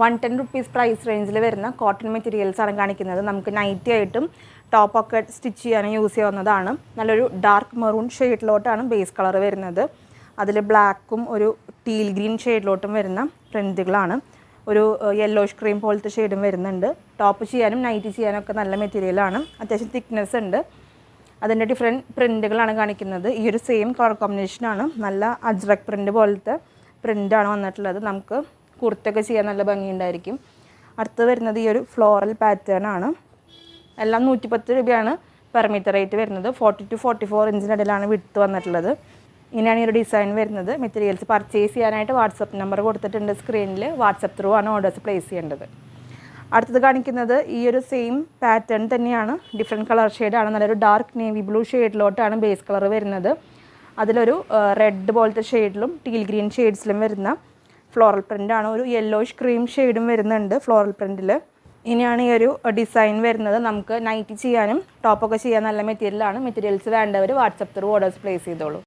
110 price റേഞ്ചിൽ വരുന്ന cotton materials ആണ് കാണിക്കുന്നത്. നമുക്ക് നൈറ്റി ആയിട്ടും ടോപ്പൊക്കെ സ്റ്റിച്ച് ചെയ്യാനും യൂസ് ചെയ്യാവുന്നതാണ്. നല്ലൊരു ഡാർക്ക് മെറൂൺ ഷെയ്ഡിലോട്ടാണ് ബേസ് കളർ വരുന്നത്. അതിൽ ബ്ലാക്കും ഒരു ടീൽ ഗ്രീൻ ഷെയ്ഡിലോട്ടും വരുന്ന പ്രിൻറ്റുകളാണ്. ഒരു യെല്ലോഷ് ക്രീം പോലത്തെ ഷെയ്ഡും വരുന്നുണ്ട്. ടോപ്പ് ചെയ്യാനും നൈറ്റി ചെയ്യാനും ഒക്കെ നല്ല മെറ്റീരിയലാണ്. അത്യാവശ്യം തിക്നെസ് ഉണ്ട്. അതിൻ്റെ ഡിഫറെൻറ്റ് പ്രിൻറ്റുകളാണ് കാണിക്കുന്നത്. ഈ ഒരു സെയിം കളർ കോമ്പിനേഷനാണ്. നല്ല അജ്രക് പ്രിൻ്റ് പോലത്തെ പ്രിൻ്റാണ് വന്നിട്ടുള്ളത്. നമുക്ക് കുർത്തയൊക്കെ ചെയ്യാൻ നല്ല ഭംഗിയുണ്ടായിരിക്കും. അടുത്ത് വരുന്നത് ഈ ഒരു ഫ്ലോറൽ പാറ്റേൺ ആണ്. എല്ലാം 110 രൂപയാണ് പെർ മീറ്റർ റേറ്റ് വരുന്നത്. 40 to 44 ഇഞ്ചിൻ്റെ ഇടയിലാണ് വിഡ്ത്ത് വന്നിട്ടുള്ളത്. ഇങ്ങനെയാണ് ഈ ഒരു ഡിസൈൻ വരുന്നത്. മെറ്റീരിയൽസ് പർച്ചേസ് ചെയ്യാനായിട്ട് വാട്സപ്പ് നമ്പർ കൊടുത്തിട്ടുണ്ട് സ്ക്രീനിൽ. വാട്സപ്പ് ത്രൂ ആണ് ഓർഡേഴ്സ് പ്ലേസ് ചെയ്യേണ്ടത്. അടുത്തത് കാണിക്കുന്നത് ഈ ഒരു സെയിം പാറ്റേൺ തന്നെയാണ്. ഡിഫറെൻറ്റ് കളർ ഷെയ്ഡാണ്. നല്ലൊരു ഡാർക്ക് നേവി ബ്ലൂ ഷെയ്ഡിലോട്ടാണ് ബേസ് കളർ വരുന്നത്. അതിലൊരു റെഡ് പോലത്തെ ഷെയ്ഡിലും ടീൽ ഗ്രീൻ ഷെയ്ഡ്സിലും വരുന്ന ഫ്ലോറൽ പ്രിൻ്റാണ്. ഒരു യെല്ലോഷ് ക്രീം ഷെയ്ഡും വരുന്നുണ്ട് ഫ്ലോറൽ പ്രിൻറ്റിൽ. ഇനിയാണ് ഈ ഒരു ഡിസൈൻ വരുന്നത്. നമുക്ക് നൈറ്റി ചെയ്യാനും ടോപ്പൊക്കെ ചെയ്യാൻ നല്ല മെറ്റീരിയലാണ്. മെറ്റീരിയൽസ് വേണ്ടവർ വാട്സപ്പ് ത്രൂ ഓർഡേഴ്സ് പ്ലേസ് ചെയ്തോളൂ.